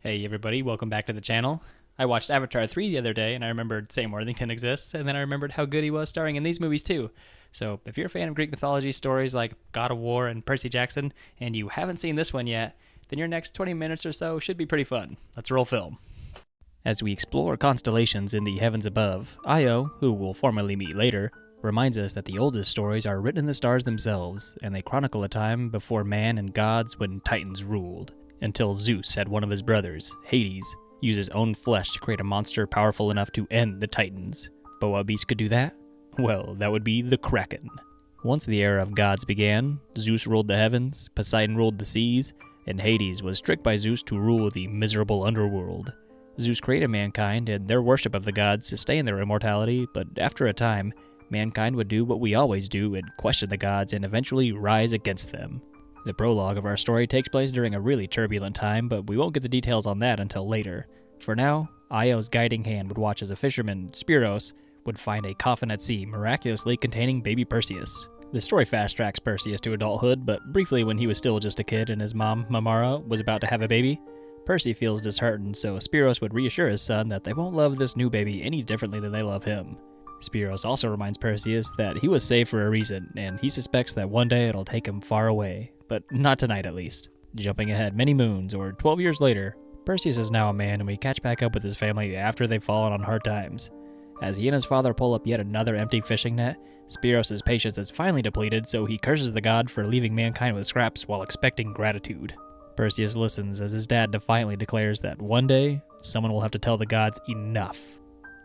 Hey everybody, welcome back to the channel. I watched Avatar 3 the other day and I remembered Sam Worthington exists, and then I remembered how good he was starring in these movies too. So if you're a fan of Greek mythology stories like God of War and Percy Jackson, and you haven't seen this one yet, then your next 20 minutes or so should be pretty fun. Let's roll film. As we explore constellations in the heavens above, Io, who we'll formally meet later, reminds us that the oldest stories are written in the stars themselves, and they chronicle a time before man and gods when Titans ruled. Until Zeus had one of his brothers, Hades, use his own flesh to create a monster powerful enough to end the Titans. But what beast could do that? Well, that would be the Kraken. Once the era of gods began, Zeus ruled the heavens, Poseidon ruled the seas, and Hades was tricked by Zeus to rule the miserable underworld. Zeus created mankind, and their worship of the gods sustained their immortality, but after a time, mankind would do what we always do and question the gods and eventually rise against them. The prologue of our story takes place during a really turbulent time, but we won't get the details on that until later. For now, Io's guiding hand would watch as a fisherman, Spiros, would find a coffin at sea miraculously containing baby Perseus. The story fast-tracks Perseus to adulthood, but briefly when he was still just a kid and his mom, Mamara, was about to have a baby, Percy feels disheartened, so Spiros would reassure his son that they won't love this new baby any differently than they love him. Spiros also reminds Perseus that he was saved for a reason, and he suspects that one day it'll take him far away, but not tonight at least. Jumping ahead many moons, or 12 years later, Perseus is now a man and we catch back up with his family after they've fallen on hard times. As he and his father pull up yet another empty fishing net, Spiros' patience is finally depleted, so he curses the god for leaving mankind with scraps while expecting gratitude. Perseus listens as his dad defiantly declares that one day, someone will have to tell the gods enough.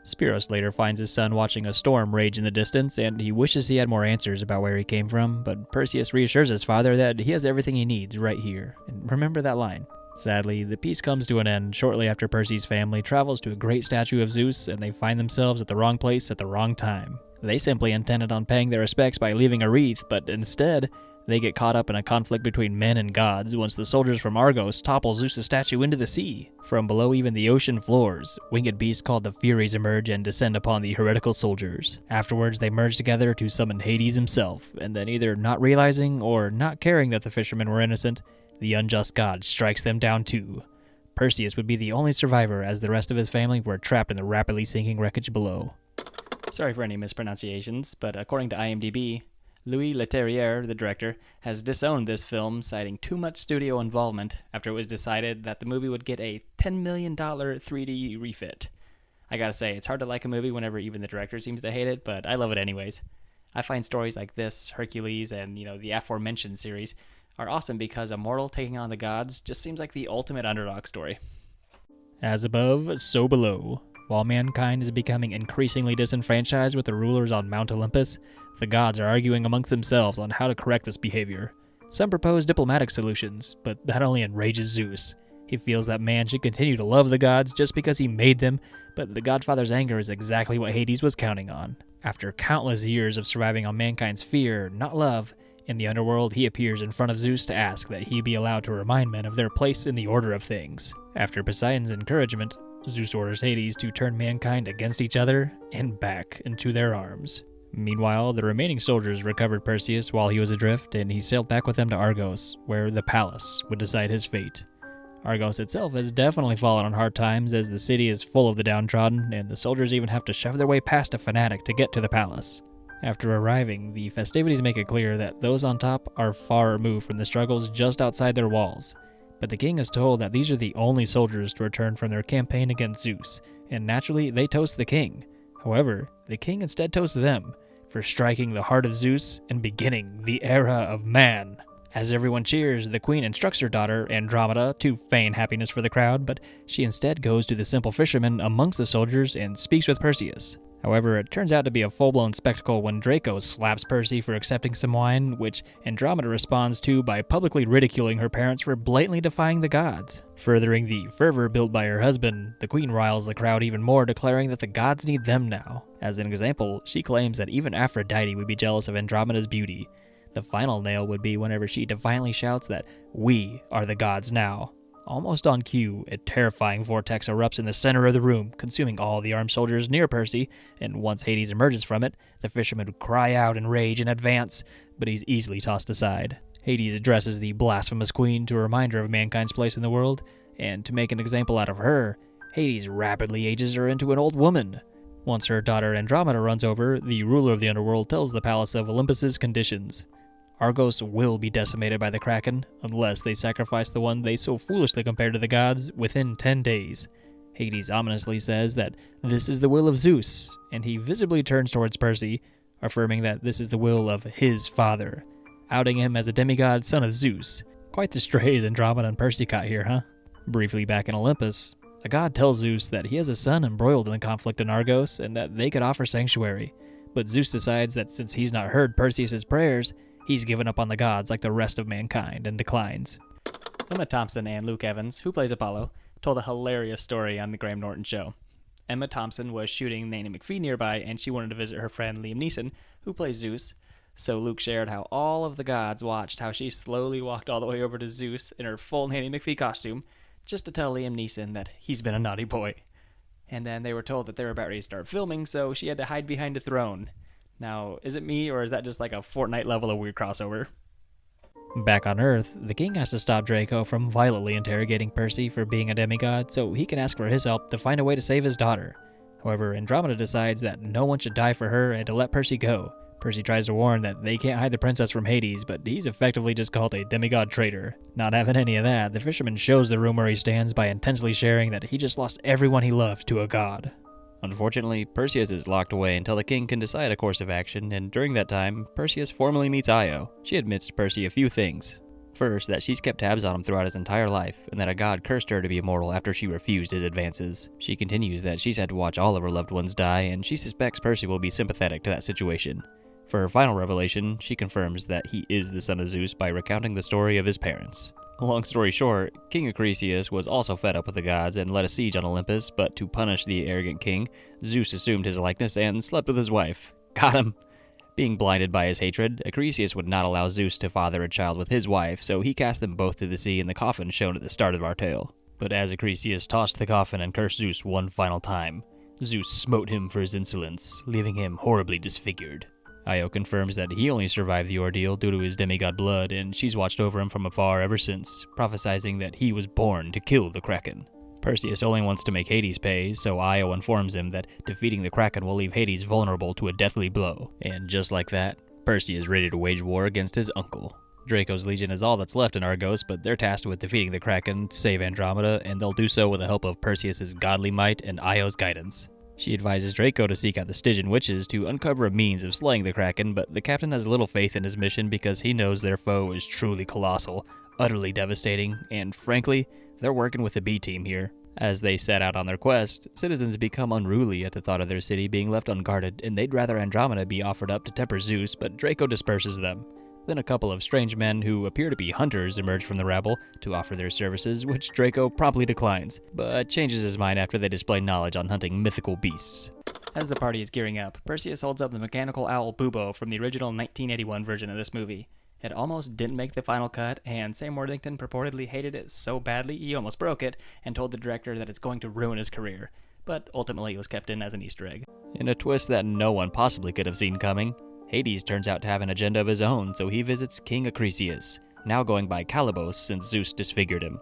Spiros later finds his son watching a storm rage in the distance, and he wishes he had more answers about where he came from, but Perseus reassures his father that he has everything he needs right here. And remember that line. Sadly, the piece comes to an end shortly after Percy's family travels to a great statue of Zeus, and they find themselves at the wrong place at the wrong time. They simply intended on paying their respects by leaving a wreath, but instead, they get caught up in a conflict between men and gods once the soldiers from Argos topple Zeus' statue into the sea. From below even the ocean floors, winged beasts called the Furies emerge and descend upon the heretical soldiers. Afterwards, they merge together to summon Hades himself, and then either not realizing or not caring that the fishermen were innocent, the unjust god strikes them down too. Perseus would be the only survivor as the rest of his family were trapped in the rapidly sinking wreckage below. Sorry for any mispronunciations, but according to IMDb, Louis Leterrier, the director, has disowned this film, citing too much studio involvement after it was decided that the movie would get a $10 million 3D refit. I gotta say, it's hard to like a movie whenever even the director seems to hate it, but I love it anyways. I find stories like this, Hercules, and the aforementioned series are awesome because a mortal taking on the gods just seems like the ultimate underdog story. As above, so below. While mankind is becoming increasingly disenfranchised with the rulers on Mount Olympus, the gods are arguing amongst themselves on how to correct this behavior. Some propose diplomatic solutions, but that only enrages Zeus. He feels that man should continue to love the gods just because he made them, but the Godfather's anger is exactly what Hades was counting on. After countless years of surviving on mankind's fear, not love, in the underworld he appears in front of Zeus to ask that he be allowed to remind men of their place in the order of things. After Poseidon's encouragement, Zeus orders Hades to turn mankind against each other and back into their arms. Meanwhile, the remaining soldiers recovered Perseus while he was adrift, and he sailed back with them to Argos, where the palace would decide his fate. Argos itself has definitely fallen on hard times, as the city is full of the downtrodden, and the soldiers even have to shove their way past a fanatic to get to the palace. After arriving, the festivities make it clear that those on top are far removed from the struggles just outside their walls. But the king is told that these are the only soldiers to return from their campaign against Zeus, and naturally they toast the king. However, the king instead toasts them for striking the heart of Zeus and beginning the era of man. As everyone cheers, the queen instructs her daughter, Andromeda, to feign happiness for the crowd, but she instead goes to the simple fisherman amongst the soldiers and speaks with Perseus. However, it turns out to be a full-blown spectacle when Draco slaps Percy for accepting some wine, which Andromeda responds to by publicly ridiculing her parents for blatantly defying the gods. Furthering the fervor built by her husband, the queen riles the crowd even more, declaring that the gods need them now. As an example, she claims that even Aphrodite would be jealous of Andromeda's beauty. The final nail would be whenever she defiantly shouts that we are the gods now. Almost on cue, a terrifying vortex erupts in the center of the room, consuming all the armed soldiers near Percy, and once Hades emerges from it, the fisherman would cry out in rage and advance, but he's easily tossed aside. Hades addresses the blasphemous queen to remind her of mankind's place in the world, and to make an example out of her, Hades rapidly ages her into an old woman. Once her daughter Andromeda runs over, the ruler of the underworld tells the Palace of Olympus's conditions. Argos will be decimated by the Kraken unless they sacrifice the one they so foolishly compared to the gods within 10 days. Hades ominously says that this is the will of Zeus, and he visibly turns towards Percy, affirming that this is the will of his father, outing him as a demigod son of Zeus. Quite the strays Andromeda and Percy caught here, huh? Briefly back in Olympus, the god tells Zeus that he has a son embroiled in the conflict in Argos and that they could offer sanctuary, but Zeus decides that since he's not heard Perseus' prayers, he's given up on the gods like the rest of mankind and declines. Emma Thompson and Luke Evans, who plays Apollo, told a hilarious story on the Graham Norton show. Emma Thompson was shooting Nanny McPhee nearby, and she wanted to visit her friend Liam Neeson, who plays Zeus. So Luke shared how all of the gods watched how she slowly walked all the way over to Zeus in her full Nanny McPhee costume, just to tell Liam Neeson that he's been a naughty boy. And then they were told that they were about ready to start filming, so she had to hide behind a throne. Now, is it me, or is that just like a Fortnite level of weird crossover? Back on Earth, the king has to stop Draco from violently interrogating Percy for being a demigod so he can ask for his help to find a way to save his daughter. However, Andromeda decides that no one should die for her and to let Percy go. Percy tries to warn that they can't hide the princess from Hades, but he's effectively just called a demigod traitor. Not having any of that, the fisherman shows the room where he stands by intensely sharing that he just lost everyone he loved to a god. Unfortunately, Perseus is locked away until the king can decide a course of action, and during that time, Perseus formally meets Io. She admits to Percy a few things. First, that she's kept tabs on him throughout his entire life, and that a god cursed her to be immortal after she refused his advances. She continues that she's had to watch all of her loved ones die, and she suspects Percy will be sympathetic to that situation. For her final revelation, she confirms that he is the son of Zeus by recounting the story of his parents. Long story short, King Acrisius was also fed up with the gods and led a siege on Olympus, but to punish the arrogant king, Zeus assumed his likeness and slept with his wife. Got him! Being blinded by his hatred, Acrisius would not allow Zeus to father a child with his wife, so he cast them both to the sea in the coffin shown at the start of our tale. But as Acrisius tossed the coffin and cursed Zeus one final time, Zeus smote him for his insolence, leaving him horribly disfigured. Io confirms that he only survived the ordeal due to his demigod blood, and she's watched over him from afar ever since, prophesizing that he was born to kill the Kraken. Perseus only wants to make Hades pay, so Io informs him that defeating the Kraken will leave Hades vulnerable to a deathly blow. And just like that, Percy is ready to wage war against his uncle. Draco's legion is all that's left in Argos, but they're tasked with defeating the Kraken to save Andromeda, and they'll do so with the help of Perseus' godly might and Io's guidance. She advises Draco to seek out the Stygian witches to uncover a means of slaying the Kraken, but the captain has little faith in his mission because he knows their foe is truly colossal, utterly devastating, and frankly, they're working with the B-team here. As they set out on their quest, citizens become unruly at the thought of their city being left unguarded, and they'd rather Andromeda be offered up to temper Zeus, but Draco disperses them. Then a couple of strange men who appear to be hunters emerge from the rabble to offer their services, which Draco promptly declines, but changes his mind after they display knowledge on hunting mythical beasts. As the party is gearing up, Perseus holds up the mechanical owl Bubo from the original 1981 version of this movie. It almost didn't make the final cut, and Sam Worthington purportedly hated it so badly he almost broke it and told the director that it's going to ruin his career, but ultimately it was kept in as an Easter egg. In a twist that no one possibly could have seen coming, Hades turns out to have an agenda of his own, so he visits King Acrisius, now going by Calibos since Zeus disfigured him.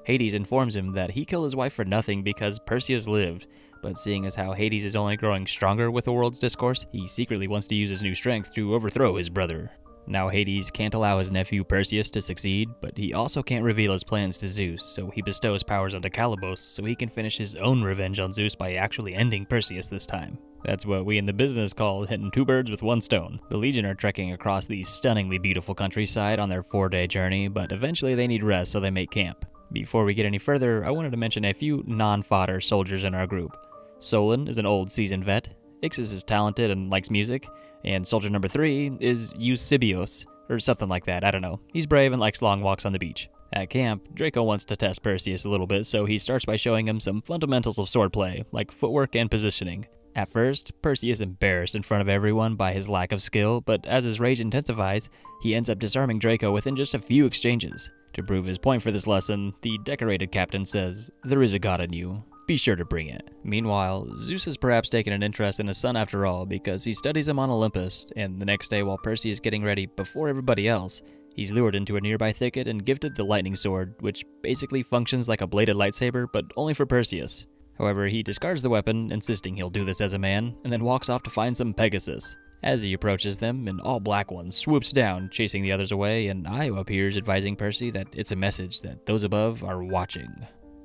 Hades informs him that he killed his wife for nothing because Perseus lived, but seeing as how Hades is only growing stronger with the world's discourse, he secretly wants to use his new strength to overthrow his brother. Now Hades can't allow his nephew Perseus to succeed, but he also can't reveal his plans to Zeus, so he bestows powers onto Calibos so he can finish his own revenge on Zeus by actually ending Perseus this time. That's what we in the business call hitting two birds with one stone. The Legion are trekking across the stunningly beautiful countryside on their 4-day journey, but eventually they need rest so they make camp. Before we get any further, I wanted to mention a few non-fodder soldiers in our group. Solon is an old seasoned vet, Ixis is talented and likes music, and soldier number 3 is Eusebios, or something like that, I don't know. He's brave and likes long walks on the beach. At camp, Draco wants to test Perseus a little bit, so he starts by showing him some fundamentals of swordplay, like footwork and positioning. At first, Percy is embarrassed in front of everyone by his lack of skill, but as his rage intensifies, he ends up disarming Draco within just a few exchanges. To prove his point for this lesson, the decorated captain says, "There is a god in you. Be sure to bring it." Meanwhile, Zeus has perhaps taken an interest in his son after all, because he studies him on Olympus, and the next day while Percy is getting ready before everybody else, He's lured into a nearby thicket and gifted the lightning sword, which basically functions like a bladed lightsaber, but only for Perseus. However, he discards the weapon, insisting he'll do this as a man, and then walks off to find some Pegasus. As he approaches them, an all-black one swoops down, chasing the others away, and Io appears advising Percy that it's a message that those above are watching.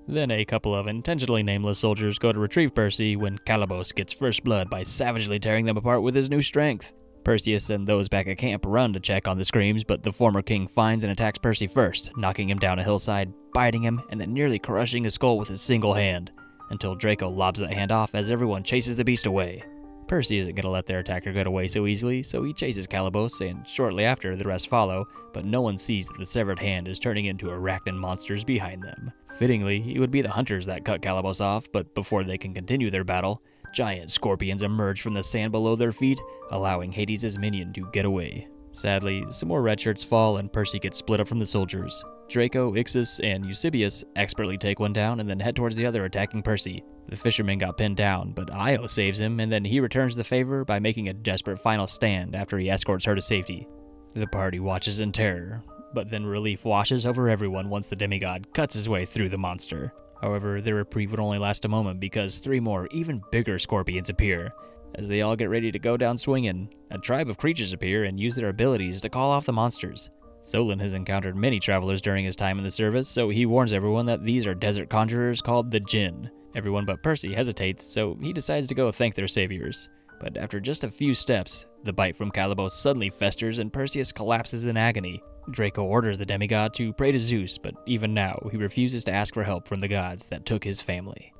Then a couple of intentionally nameless soldiers go to retrieve Percy when Calibos gets first blood by savagely tearing them apart with his new strength. Perseus and those back at camp run to check on the screams, but the former king finds and attacks Percy first, knocking him down a hillside, biting him, and then nearly crushing his skull with his single hand, until Draco lobs that hand off as everyone chases the beast away. Percy isn't going to let their attacker get away so easily, so he chases Calibos, and shortly after, the rest follow, but no one sees that the severed hand is turning into arachnid monsters behind them. Fittingly, it would be the hunters that cut Calibos off, but before they can continue their battle, giant scorpions emerge from the sand below their feet, allowing Hades' minion to get away. Sadly, some more red shirts fall and Percy gets split up from the soldiers. Draco, Ixus, and Eusebius expertly take one down and then head towards the other, attacking Percy. The fisherman got pinned down, but Io saves him, and then he returns the favor by making a desperate final stand after he escorts her to safety. The party watches in terror, but then relief washes over everyone once the demigod cuts his way through the monster. However, their reprieve would only last a moment because 3 more, even bigger scorpions appear. As they all get ready to go down swinging, a tribe of creatures appear and use their abilities to call off the monsters. Solon has encountered many travelers during his time in the service, so he warns everyone that these are desert conjurers called the Jinn. Everyone but Percy hesitates, so he decides to go thank their saviors. But after just a few steps, the bite from Calibos suddenly festers and Perseus collapses in agony. Draco orders the demigod to pray to Zeus, but even now, he refuses to ask for help from the gods that took his family.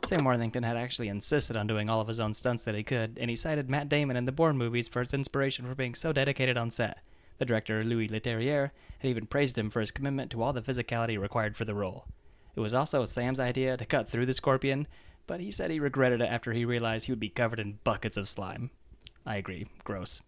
Sam Worthington had actually insisted on doing all of his own stunts that he could, and he cited Matt Damon in the Bourne movies for his inspiration for being so dedicated on set. The director, Louis Leterrier, had even praised him for his commitment to all the physicality required for the role. It was also Sam's idea to cut through the scorpion, but he said he regretted it after he realized he would be covered in buckets of slime. I agree, gross.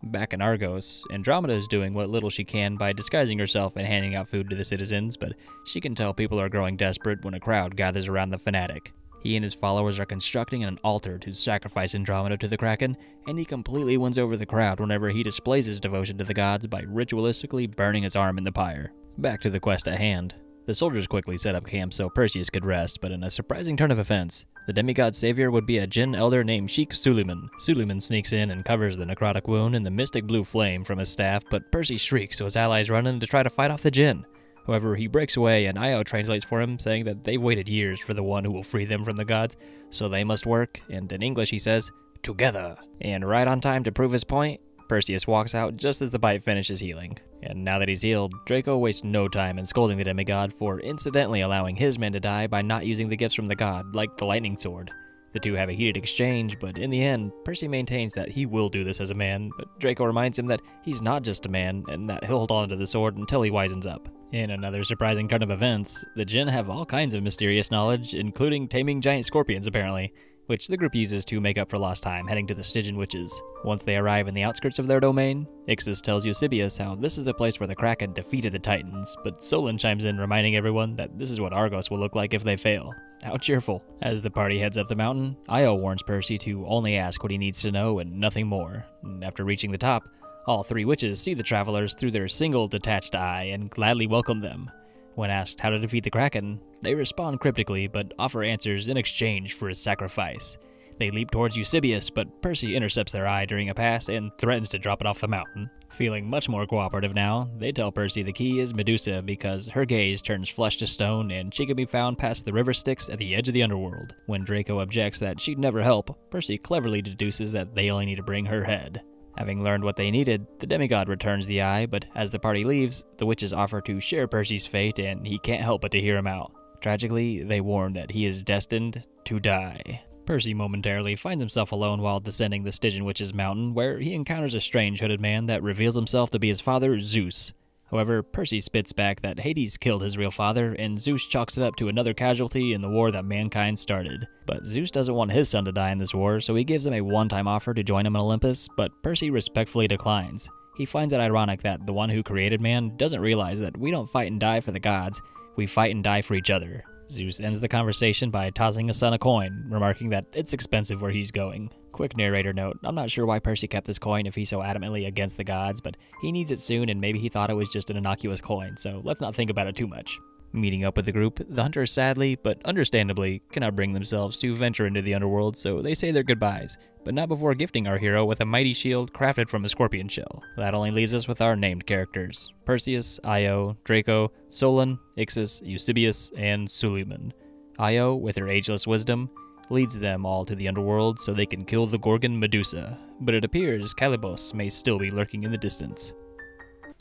Back in Argos, Andromeda is doing what little she can by disguising herself and handing out food to the citizens, but she can tell people are growing desperate when a crowd gathers around the fanatic. He and his followers are constructing an altar to sacrifice Andromeda to the Kraken, and he completely wins over the crowd whenever he displays his devotion to the gods by ritualistically burning his arm in the pyre. Back to the quest at hand. The soldiers quickly set up camp so Perseus could rest, but in a surprising turn of events, the demigod savior would be a Jinn elder named Sheikh Suleiman. Suleiman sneaks in and covers the necrotic wound in the mystic blue flame from his staff, but Percy shrieks so his allies run in to try to fight off the Jinn. However, he breaks away and Io translates for him, saying that they've waited years for the one who will free them from the gods, so they must work, and in English he says, together. And right on time to prove his point, Perseus walks out just as the bite finishes healing. And now that he's healed, Draco wastes no time in scolding the demigod for incidentally allowing his men to die by not using the gifts from the god, like the lightning sword. The two have a heated exchange, but in the end, Percy maintains that he will do this as a man, but Draco reminds him that he's not just a man, and that he'll hold on to the sword until he wisens up. In another surprising turn of events, the Jinn have all kinds of mysterious knowledge, including taming giant scorpions apparently, which the group uses to make up for lost time heading to the Stygian witches. Once they arrive in the outskirts of their domain, Ixus tells Eusebius how this is the place where the Kraken defeated the Titans, but Solon chimes in reminding everyone that this is what Argos will look like if they fail. How cheerful. As the party heads up the mountain, Io warns Percy to only ask what he needs to know and nothing more. And after reaching the top, all 3 witches see the travelers through their single detached eye and gladly welcome them. When asked how to defeat the Kraken, they respond cryptically but offer answers in exchange for his sacrifice. They leap towards Eusebius, but Percy intercepts their eye during a pass and threatens to drop it off the mountain. Feeling much more cooperative now, they tell Percy the key is Medusa because her gaze turns flesh to stone and she can be found past the river Styx at the edge of the underworld. When Draco objects that she'd never help, Percy cleverly deduces that they only need to bring her head. Having learned what they needed, the demigod returns the eye, but as the party leaves, the witches offer to share Percy's fate and he can't help but to hear him out. Tragically, they warn that he is destined to die. Percy momentarily finds himself alone while descending the Stygian Witch's mountain, where he encounters a strange hooded man that reveals himself to be his father, Zeus. However, Percy spits back that Hades killed his real father, and Zeus chalks it up to another casualty in the war that mankind started. But Zeus doesn't want his son to die in this war, so he gives him a one-time offer to join him in Olympus, but Percy respectfully declines. He finds it ironic that the one who created man doesn't realize that we don't fight and die for the gods, we fight and die for each other. Zeus ends the conversation by tossing his son a coin, remarking that it's expensive where he's going. Quick narrator note, I'm not sure why Percy kept this coin if he's so adamantly against the gods, but he needs it soon and maybe he thought it was just an innocuous coin, so let's not think about it too much. Meeting up with the group, the hunters sadly, but understandably, cannot bring themselves to venture into the underworld, so they say their goodbyes, but not before gifting our hero with a mighty shield crafted from a scorpion shell. That only leaves us with our named characters: Perseus, Io, Draco, Solon, Ixus, Eusebius, and Suleiman. Io, with her ageless wisdom, leads them all to the underworld so they can kill the Gorgon Medusa, but it appears Calibos may still be lurking in the distance.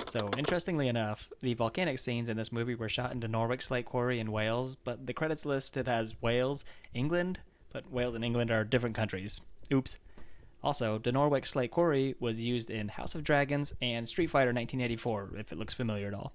So, interestingly enough, the volcanic scenes in this movie were shot in the Norwich Slate Quarry in Wales, but the credits listed as Wales, England, but Wales and England are different countries. Oops. Also, the Norwich Slate Quarry was used in House of Dragons and Street Fighter 1984, if it looks familiar at all.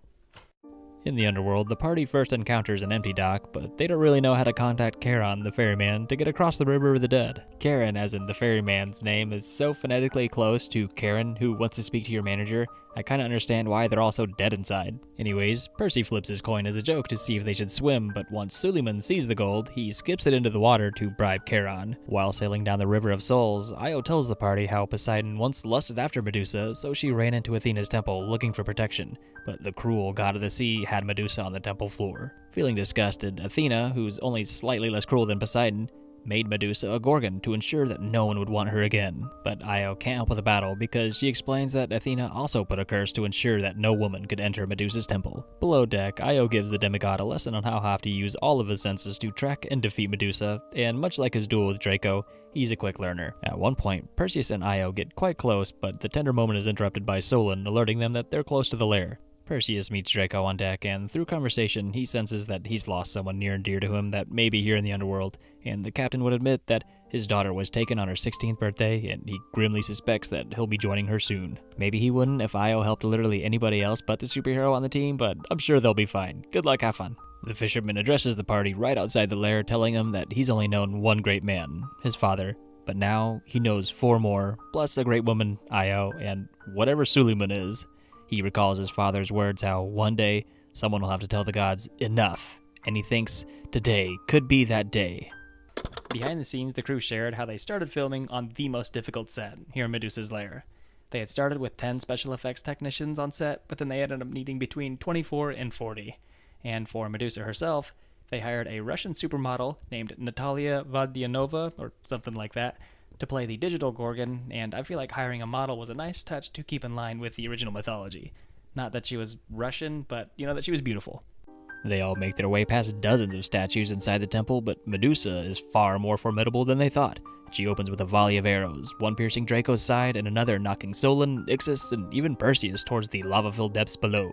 In the underworld, the party first encounters an empty dock, but they don't really know how to contact Charon, the ferryman, to get across the River of the Dead. Charon, as in the ferryman's name, is so phonetically close to Karen, who wants to speak to your manager, I kinda understand why they're all so dead inside. Anyways, Percy flips his coin as a joke to see if they should swim, but once Suleiman sees the gold, he skips it into the water to bribe Charon. While sailing down the River of Souls, Io tells the party how Poseidon once lusted after Medusa, so she ran into Athena's temple looking for protection, but the cruel god of the sea had Medusa on the temple floor. Feeling disgusted, Athena, who's only slightly less cruel than Poseidon, made Medusa a Gorgon to ensure that no one would want her again. But Io can't help with the battle because she explains that Athena also put a curse to ensure that no woman could enter Medusa's temple. Below deck, Io gives the demigod a lesson on how to have to use all of his senses to track and defeat Medusa, and much like his duel with Draco, he's a quick learner. At one point, Perseus and Io get quite close, but the tender moment is interrupted by Solon alerting them that they're close to the lair. Perseus meets Draco on deck, and through conversation, he senses that he's lost someone near and dear to him that may be here in the underworld, and the captain would admit that his daughter was taken on her 16th birthday, and he grimly suspects that he'll be joining her soon. Maybe he wouldn't if Io helped literally anybody else but the superhero on the team, but I'm sure they'll be fine. Good luck, have fun. The fisherman addresses the party right outside the lair, telling them that he's only known one great man, his father, but now he knows 4 more, plus a great woman, Io, and whatever Suleiman is. He recalls his father's words how one day someone will have to tell the gods enough, and he thinks today could be that day. Behind the scenes, the crew shared how they started filming on the most difficult set, here in Medusa's lair. They had started with 10 special effects technicians on set, but then they ended up needing between 24 and 40. And for Medusa herself, they hired a Russian supermodel named Natalia Vodianova, or something like that, to play the digital Gorgon, and I feel like hiring a model was a nice touch to keep in line with the original mythology. Not that she was Russian, but that she was beautiful. They all make their way past dozens of statues inside the temple, but Medusa is far more formidable than they thought. She opens with a volley of arrows, one piercing Draco's side and another knocking Solon, Ixus, and even Perseus towards the lava-filled depths below.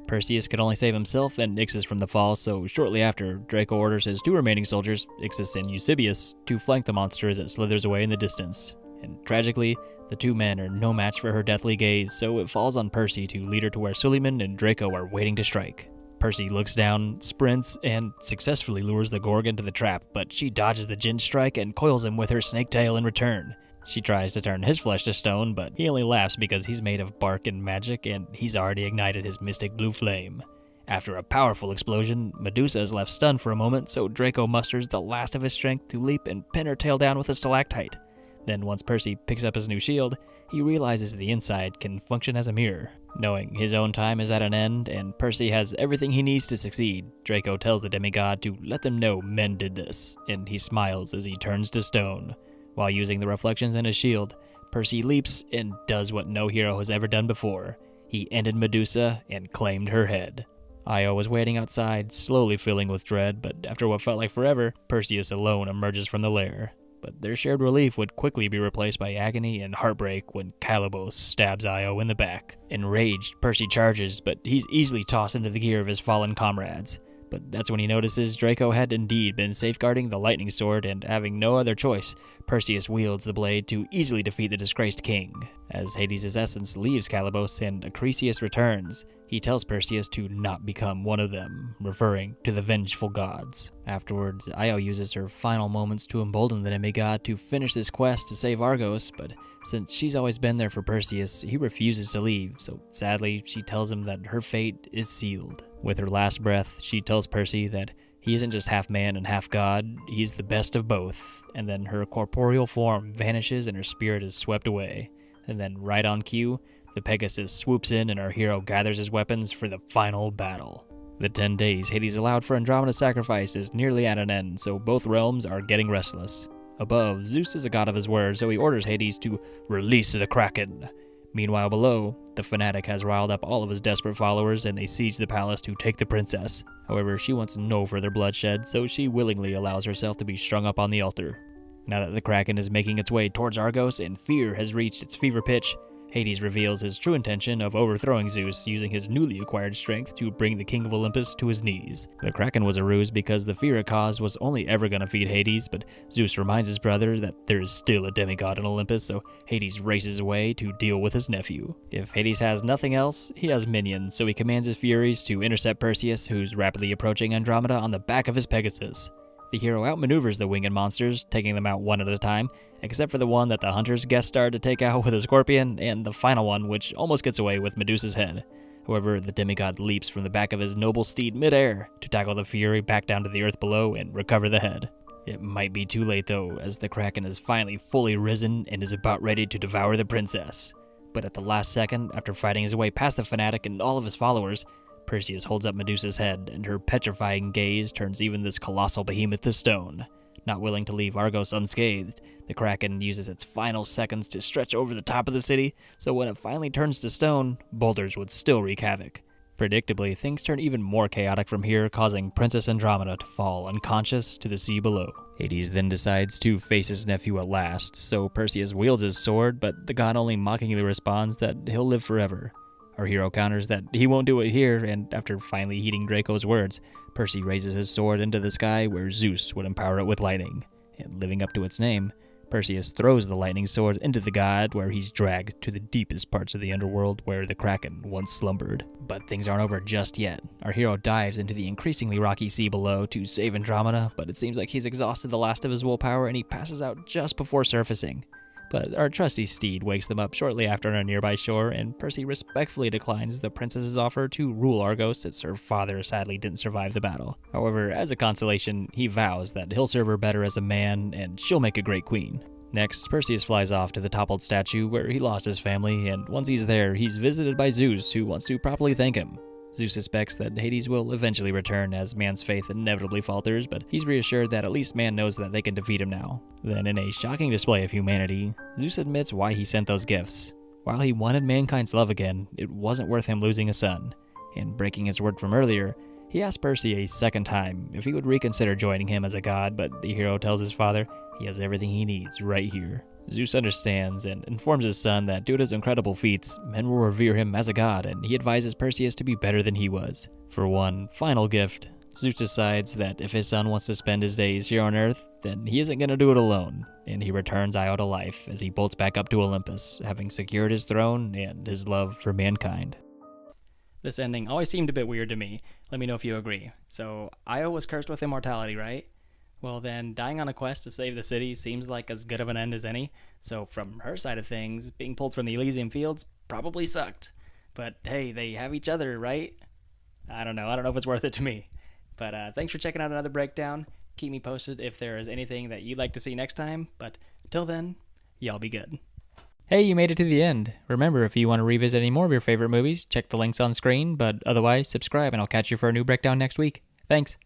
Perseus could only save himself and Ixus from the fall, so shortly after, Draco orders his 2 remaining soldiers, Ixus and Eusebius, to flank the monster as it slithers away in the distance. And tragically, the 2 men are no match for her deathly gaze, so it falls on Percy to lead her to where Suleiman and Draco are waiting to strike. Percy looks down, sprints, and successfully lures the Gorgon to the trap, but she dodges the Jinn strike and coils him with her snake tail in return. She tries to turn his flesh to stone, but he only laughs because he's made of bark and magic, and he's already ignited his mystic blue flame. After a powerful explosion, Medusa is left stunned for a moment, so Draco musters the last of his strength to leap and pin her tail down with a stalactite. Then once Percy picks up his new shield, he realizes the inside can function as a mirror. Knowing his own time is at an end, and Percy has everything he needs to succeed, Draco tells the demigod to let them know men did this, and he smiles as he turns to stone. While using the reflections in his shield, Percy leaps and does what no hero has ever done before. He ended Medusa and claimed her head. Io was waiting outside, slowly filling with dread, but after what felt like forever, Perseus alone emerges from the lair. But their shared relief would quickly be replaced by agony and heartbreak when Calibos stabs Io in the back. Enraged, Percy charges, but he's easily tossed into the gear of his fallen comrades. But that's when he notices Draco had indeed been safeguarding the lightning sword, and having no other choice, Perseus wields the blade to easily defeat the disgraced king. As Hades' essence leaves Calibos and Acrisius returns, he tells Perseus to not become one of them, referring to the vengeful gods. Afterwards, Io uses her final moments to embolden the demigod to finish this quest to save Argos, but since she's always been there for Perseus, he refuses to leave, so sadly, she tells him that her fate is sealed. With her last breath, she tells Percy that He isn't just half man and half god, he's the best of both. And then her corporeal form vanishes and her spirit is swept away. And then right on cue, the Pegasus swoops in and our hero gathers his weapons for the final battle. The 10 days Hades allowed for Andromeda's sacrifice is nearly at an end, so both realms are getting restless. Above, Zeus is a god of his word, so he orders Hades to release the Kraken. Meanwhile below, the fanatic has riled up all of his desperate followers and they siege the palace to take the princess. However, she wants no further bloodshed, so she willingly allows herself to be strung up on the altar. Now that the Kraken is making its way towards Argos and fear has reached its fever pitch, Hades reveals his true intention of overthrowing Zeus using his newly acquired strength to bring the king of Olympus to his knees. The Kraken was a ruse because the fear it caused was only ever going to feed Hades, but Zeus reminds his brother that there is still a demigod in Olympus, so Hades races away to deal with his nephew. If Hades has nothing else, he has minions, so he commands his Furies to intercept Perseus, who's rapidly approaching Andromeda on the back of his Pegasus. The hero outmaneuvers the winged monsters, taking them out one at a time, except for the one that the hunters guest starred to take out with a scorpion, and the final one which almost gets away with Medusa's head. However, the demigod leaps from the back of his noble steed midair to tackle the Fury back down to the earth below and recover the head. It might be too late though, as the Kraken is finally fully risen and is about ready to devour the princess. But at the last second, after fighting his way past the fanatic and all of his followers, Perseus holds up Medusa's head, and her petrifying gaze turns even this colossal behemoth to stone. Not willing to leave Argos unscathed, the Kraken uses its final seconds to stretch over the top of the city, so when it finally turns to stone, boulders would still wreak havoc. Predictably, things turn even more chaotic from here, causing Princess Andromeda to fall unconscious to the sea below. Hades then decides to face his nephew at last, so Perseus wields his sword, but the god only mockingly responds that he'll live forever. Our hero counters that he won't do it here, and after finally heeding Draco's words, Percy raises his sword into the sky where Zeus would empower it with lightning. And living up to its name, Perseus throws the lightning sword into the god where he's dragged to the deepest parts of the underworld where the Kraken once slumbered. But things aren't over just yet. Our hero dives into the increasingly rocky sea below to save Andromeda, but it seems like he's exhausted the last of his willpower and he passes out just before surfacing. But our trusty steed wakes them up shortly after on a nearby shore, and Percy respectfully declines the princess's offer to rule Argos since her father sadly didn't survive the battle. However, as a consolation, he vows that he'll serve her better as a man, and she'll make a great queen. Next, Perseus flies off to the toppled statue where he lost his family, and once he's there, he's visited by Zeus, who wants to properly thank him. Zeus suspects that Hades will eventually return as man's faith inevitably falters, but he's reassured that at least man knows that they can defeat him now. Then, in a shocking display of humanity, Zeus admits why he sent those gifts. While he wanted mankind's love again, it wasn't worth him losing a son. And breaking his word from earlier, he asked Percy a second time if he would reconsider joining him as a god, but the hero tells his father he has everything he needs right here. Zeus understands and informs his son that due to his incredible feats, men will revere him as a god, and he advises Perseus to be better than he was. For one final gift, Zeus decides that if his son wants to spend his days here on Earth, then he isn't going to do it alone, and he returns Io to life as he bolts back up to Olympus, having secured his throne and his love for mankind. This ending always seemed a bit weird to me. Let me know if you agree. So, Io was cursed with immortality, right? Well then, dying on a quest to save the city seems like as good of an end as any, so from her side of things, being pulled from the Elysian Fields probably sucked. But hey, they have each other, right? I don't know if it's worth it to me. But thanks for checking out another breakdown. Keep me posted if there is anything that you'd like to see next time, but till then, y'all be good. Hey, you made it to the end. Remember, if you want to revisit any more of your favorite movies, check the links on screen, but otherwise, subscribe and I'll catch you for a new breakdown next week. Thanks.